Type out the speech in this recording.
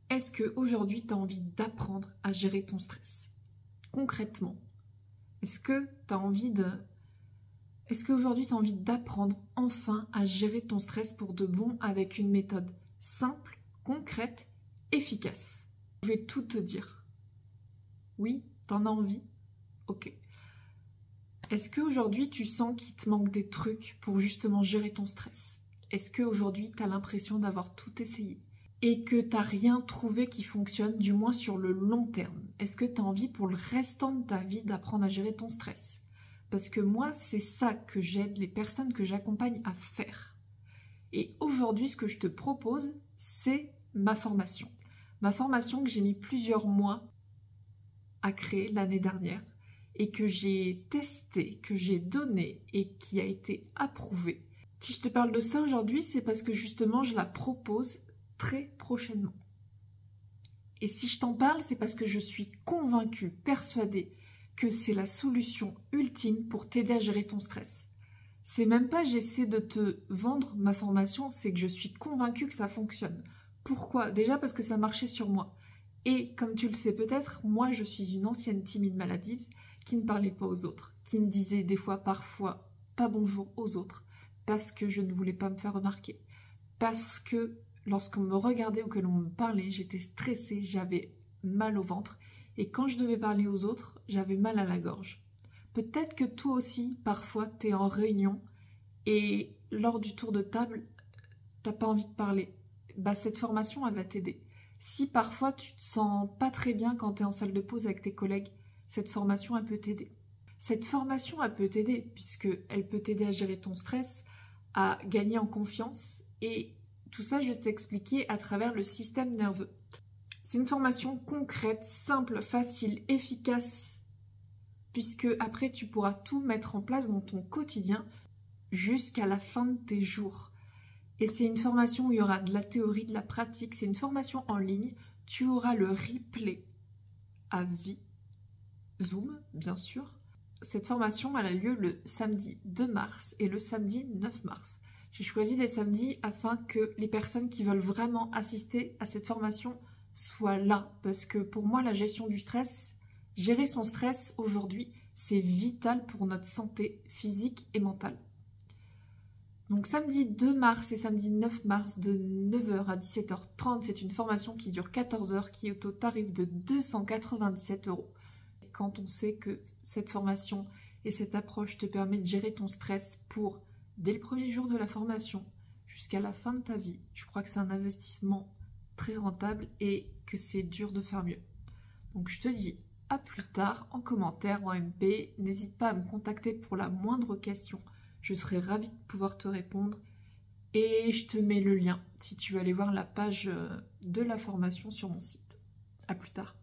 Est-ce qu'aujourd'hui, tu as envie d'apprendre à gérer ton stress? Concrètement, est-ce que tu as envie de... Est-ce qu'aujourd'hui, tu as envie d'apprendre enfin à gérer ton stress pour de bon avec une méthode simple, concrète, efficace? Je vais tout te dire. Oui, t'en as envie? Ok. Est-ce qu'aujourd'hui, tu sens qu'il te manque des trucs pour justement gérer ton stress? Est-ce qu'aujourd'hui, tu as l'impression d'avoir tout essayé et que tu n'as rien trouvé qui fonctionne, du moins sur le long terme? Est-ce que tu as envie pour le restant de ta vie d'apprendre à gérer ton stress? Parce que moi, c'est ça que j'aide les personnes que j'accompagne à faire. Et aujourd'hui, ce que je te propose, c'est ma formation. Ma formation que j'ai mis plusieurs mois à créer l'année dernière et que j'ai testé, que j'ai donné et qui a été approuvée. Si je te parle de ça aujourd'hui, c'est parce que justement, je la propose très prochainement. Et si je t'en parle, c'est parce que je suis convaincue, persuadée que c'est la solution ultime pour t'aider à gérer ton stress. C'est même pas j'essaie de te vendre ma formation, c'est que je suis convaincue que ça fonctionne. Pourquoi? Déjà parce que ça marchait sur moi. Et comme tu le sais peut-être, moi je suis une ancienne timide maladive qui ne parlait pas aux autres, qui me disait des fois, parfois, pas bonjour aux autres, parce que je ne voulais pas me faire remarquer. Parce que lorsqu'on me regardait ou que l'on me parlait, j'étais stressée, j'avais mal au ventre. Et quand je devais parler aux autres, j'avais mal à la gorge. Peut-être que toi aussi, parfois, tu es en réunion et lors du tour de table, t'as pas envie de parler. Bah, cette formation, elle va t'aider. Si parfois tu te sens pas très bien quand tu es en salle de pause avec tes collègues, cette formation, elle peut t'aider. Cette formation, elle peut t'aider puisqu'elle peut t'aider à gérer ton stress, à gagner en confiance et tout ça, je vais t'expliquer à travers le système nerveux. C'est une formation concrète, simple, facile, efficace puisque après tu pourras tout mettre en place dans ton quotidien jusqu'à la fin de tes jours. Et c'est une formation où il y aura de la théorie, de la pratique. C'est une formation en ligne. Tu auras le replay à vie. Zoom, bien sûr. Cette formation, elle a lieu le samedi 2 mars et le samedi 9 mars. J'ai choisi les samedis afin que les personnes qui veulent vraiment assister à cette formation soient là. Parce que pour moi, la gestion du stress, gérer son stress aujourd'hui, c'est vital pour notre santé physique et mentale. Donc samedi 2 mars et samedi 9 mars de 9h à 17h30, c'est une formation qui dure 14 heures, qui est au tarif de 297 €. Quand on sait que cette formation et cette approche te permet de gérer ton stress pour, dès le premier jour de la formation, jusqu'à la fin de ta vie, je crois que c'est un investissement très rentable et que c'est dur de faire mieux. Donc je te dis à plus tard en commentaire, en MP, n'hésite pas à me contacter pour la moindre question. Je serai ravie de pouvoir te répondre et je te mets le lien si tu veux aller voir la page de la formation sur mon site. À plus tard.